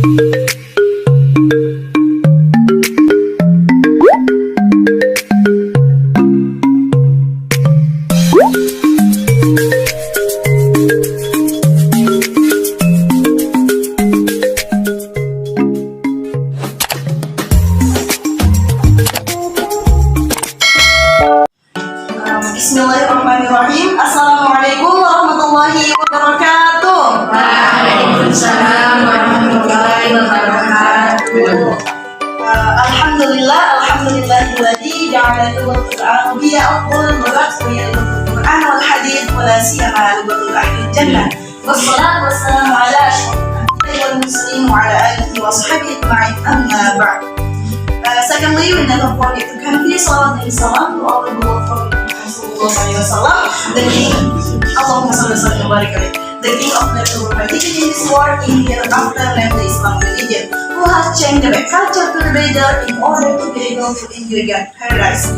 Bismillahirrahmanirrahim. Assalamualaikum warahmatullahi wabarakatuh. Waalaikumsalam warahmatullahi wabarakatuh. Alhamdulillahilladzi ja'ala lughatal arabiyya afdal lughat wa hiya lughatul Qur'an wal hadits wa la siyama lughatul ahlil jannah. Wassalatu wassalamu ala asyrafil anbiya'i wal mursalin wa ala alihi wa sahbihi ajma'in. Amma ba'd. Secondly, we never forget to convey salawat and salam to our beloved Rasulullah, the king. Allahumma salli wa sallim wa barik alaih. The king of natural religion in this world, in hereafter, namely Islam religion, who has changed the culture to the better in order to be able to enjoy God's paradise.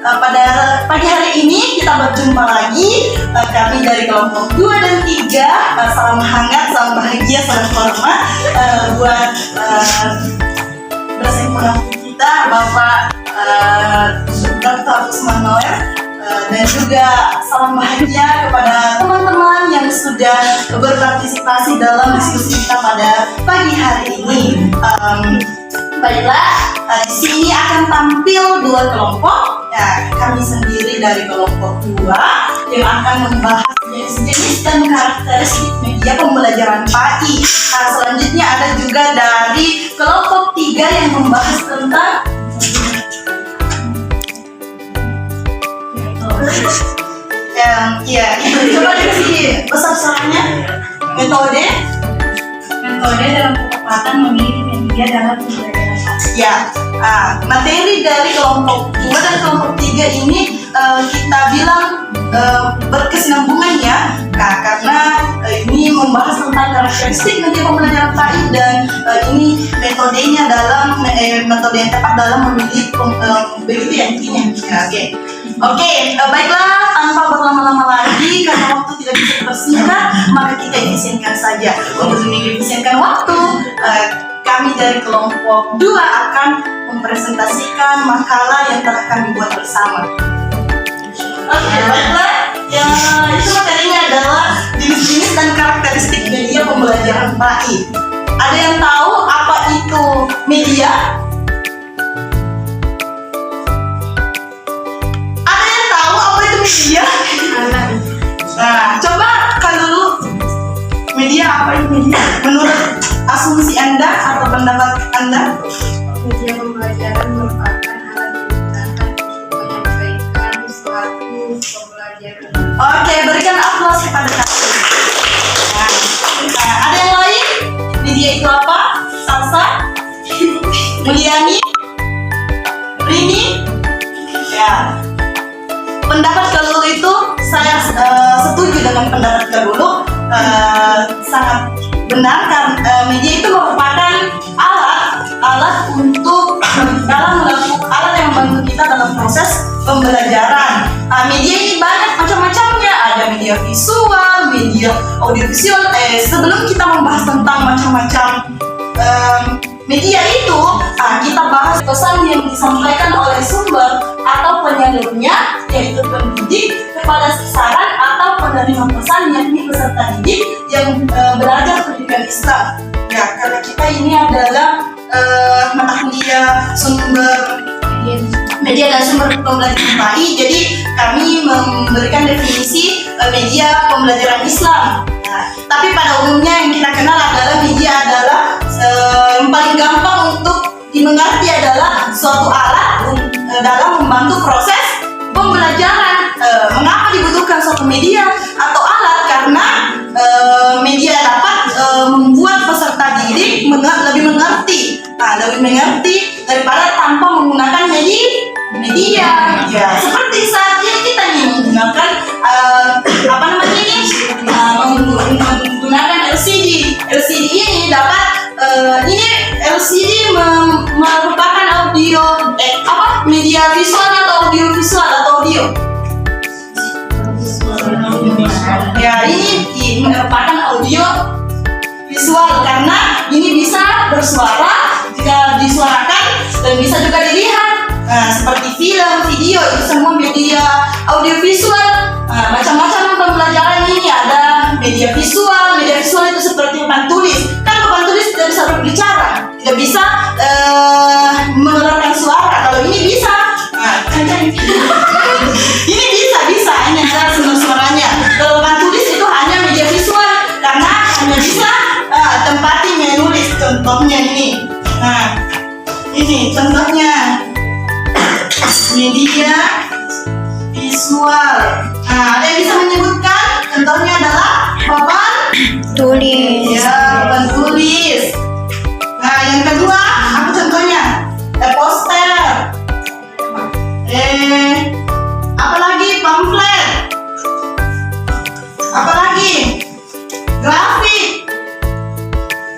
Pada pagi hari ini kita berjumpa lagi, kami dari kelompok 2 dan 3. Salam hangat, salam bahagia, salam hormat buat dosen kita, Bapak Dr. Usman Noer, dan juga salam bahagia kepada teman-teman yang sudah berpartisipasi dalam diskusi kita pada pagi hari ini. Baiklah, di sini akan tampil 2 kelompok. Ya, kami sendiri dari kelompok 2 yang akan membahas jenis-jenis dan karakteristik media pembelajaran PAI. Selanjutnya ada juga dari kelompok 3 yang membahas tentang itu coba dikasih besar-besarnya metode dalam ketepatan memilih media dalam pembelajaran PAI. Materi dari kelompok 2 dan kelompok 3 ini kita bilang berkesinambungan ya, karena ini membahas tentang karakteristik media pembelajaran PAI dan ini metodenya dalam metode yang tepat dalam memilih begitu ya intinya. Oke, baiklah, tanpa berlama-lama lagi karena waktu tidak bisa dipersingkat, maka kita efisienkan saja. Untuk mengefisienkan waktu, kami dari kelompok 2 akan mempresentasikan makalah yang telah kami buat bersama. Oke, baiklah. Itu materinya adalah jenis-jenis dan karakteristik media pembelajaran PAI. Ada yang tahu apa itu media? Ada yang tahu apa itu media? Nah, coba kan dulu, media apa itu media? Menurut asumsi Anda atau pendapat Anda? Media pembelajaran merupakan alat digunakan untuk menyampaikan suatu pembelajaran. Oke, berikan aplaus kepada kami. Ada yang lain? Media itu apa? Salsa? Mulyani? Rini? Ya. Pendapat Kalulu itu saya setuju dengan pendapat Kalulu, sangat benar karena media itu merupakan alat untuk alat yang membantu kita dalam proses pembelajaran. Media ini banyak macam-macamnya, ada media visual, media audiovisual. Sebelum kita membahas tentang macam-macam media itu, kita bahas pesan yang disampaikan oleh sumber atau penyalurnya, yaitu pendidik kepada sasaran atau penerima pesan, yakni peserta didik yang belajar pendidikan Islam. Ya, karena kita ini adalah mata kuliah sumber media dan sumber pembelajaran PAI, jadi kami memberikan definisi media pembelajaran Islam. Nah, tapi pada umumnya yang kita kenal adalah media adalah yang paling gampang untuk dimengerti adalah suatu alat dalam membantu proses pembelajaran. Mengapa dibutuhkan suatu media atau alat? Karena media dapat membuat peserta didik lebih mengerti daripada tanpa menggunakan media. Ya, seperti saat ini kita nih menggunakan menggunakan LCD. LCD ini dapat LCD merupakan media visual atau audiovisual atau audio. Ya, ini merupakan audio visual karena ini bisa bersuara jika disuarakan dan bisa juga dilihat. Nah, seperti film, video itu semua media audiovisual. Nah, macam-macam pembelajaran ini ada media visual. Media visual itu seperti papan tulis. Kan papan tulis tidak bisa berbicara, tidak bisa mengeluarkan suara. Kalau ini bisa. Nah, ini bisa ini ada suaranya. Kalau papan tulis itu hanya media visual karena hanya bisa tempati menulis. Contohnya ini. Nah, ini contohnya media visual. Nah, ada yang bisa menyebutkan? Contohnya adalah papan Tulis. ya, papan tulis. Nah, yang kedua, apa contohnya? Poster. Apalagi pamflet. Apalagi grafik.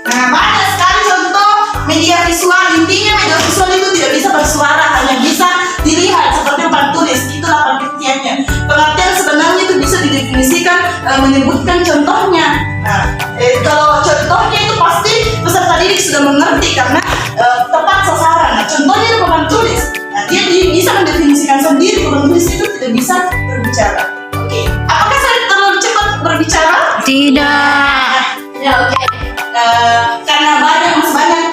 Nah, banyak sekali contoh media visual. Intinya media visual itu tidak bisa bersuara, hanya bisa dilihat seperti papan tulis. Itulah pengertiannya. Pengertian sebenarnya itu bisa didefinisikan menyebutkan contohnya. Nah, kalau contohnya itu pasti peserta didik sudah mengerti karena tepat sasaran. Nah, contohnya itu papan tulis. Nah, dia bisa mendefinisikan sendiri. Papan tulis itu tidak bisa berbicara. Oke, apakah saya terlalu cepat berbicara? Tidak. Ya, oke. Karena masih banyak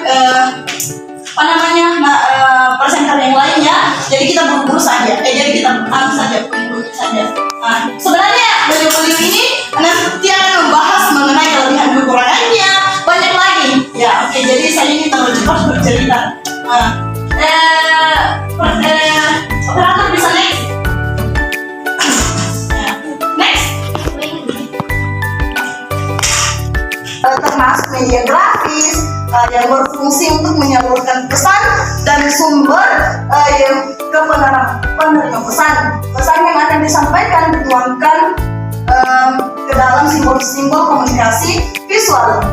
presenter yang lainnya, jadi kita buru-buru saja. Jadi kita buru-buru saja. Sebenarnya beliau-beliau ini nanti akan membahas mengenai kelebihan kekurangannya, banyak lagi. Ya, oke. Jadi saya ini terlalu cepat bercerita. Operator bisa next. Next. Termasuk media grafis yang berfungsi untuk menyalurkan pesan dan sumber ke penerima pesan. Pesan yang akan disampaikan dituangkan ke dalam simbol-simbol komunikasi visual.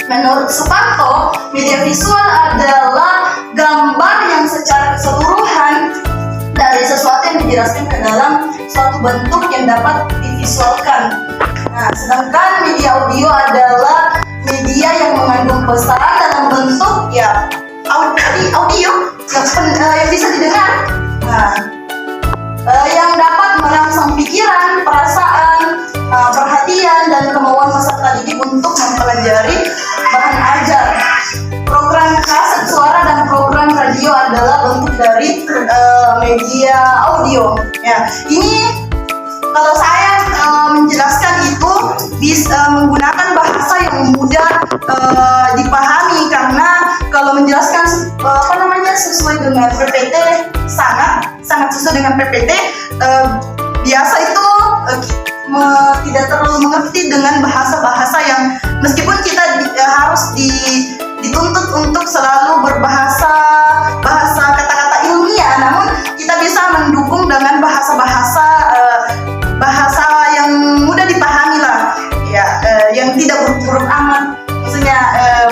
Menurut Suparto, media visual adalah gambar yang secara keseluruhan dari sesuatu yang dijelaskan ke dalam suatu bentuk yang dapat divisualkan. Nah, sedangkan media audio adalah media yang mengandung pesan dalam bentuk ya audio yang bisa didengar. Nah, yang dapat merangsang pikiran, perasaan, perhatian dan kemauan peserta didik untuk mempelajari bahan ajar. Program kaset suara dan program radio adalah bentuk dari media audio. Ya, ini kalau saya menjelaskan itu bisa menggunakan bahasa yang mudah dipahami karena kalau menjelaskan sesuai dengan PPT sangat sesuai dengan PPT biasa itu tidak terlalu mengerti dengan bahasa-bahasa yang meskipun kita harus dituntut untuk selalu berbahasa kata-kata ilmiah, namun kita bisa mendukung dengan bahasa-bahasa yang mudah dipahami lah, ya, yang tidak buruk-buruk amat. Maksudnya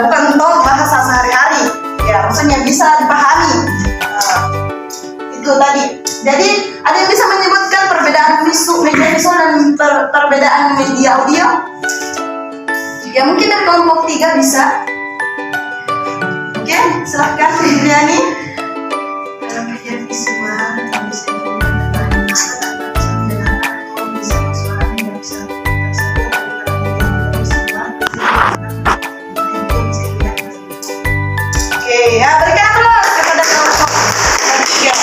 bukan untuk bahasa sehari-hari, ya, maksudnya bisa dipahami. Itu tadi. Jadi ada yang bisa menyebutkan perbedaan media visual dan perbedaan media audio? Ya mungkin dari kelompok 3 bisa. Oke, silahkan Bu Indriani. Dalam media visual yang bisa digunakan dalam atau bisa suara yang bisa tersebut adalah media visual. Oke, ya berikan aplaus kepada kelompok 3.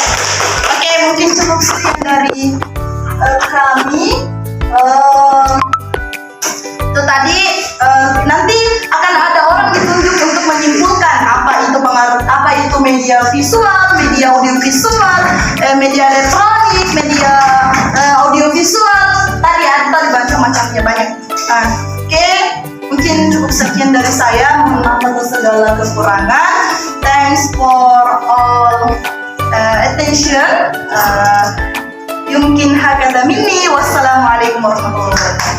Oke, mungkin cukup sekian dari kami. Itu tadi nanti akan ada orang ditunjuk untuk menyimpulkan apa itu media visual, media audiovisual, media elektronik, media audiovisual. Tadi macam-macamnya banyak. Oke, mungkin cukup sekian dari saya. Mohon maaf atas segala kekurangan. Thanks for all attention. Yumkin hakada minni. Wassalamualaikum warahmatullahi wabarakatuh.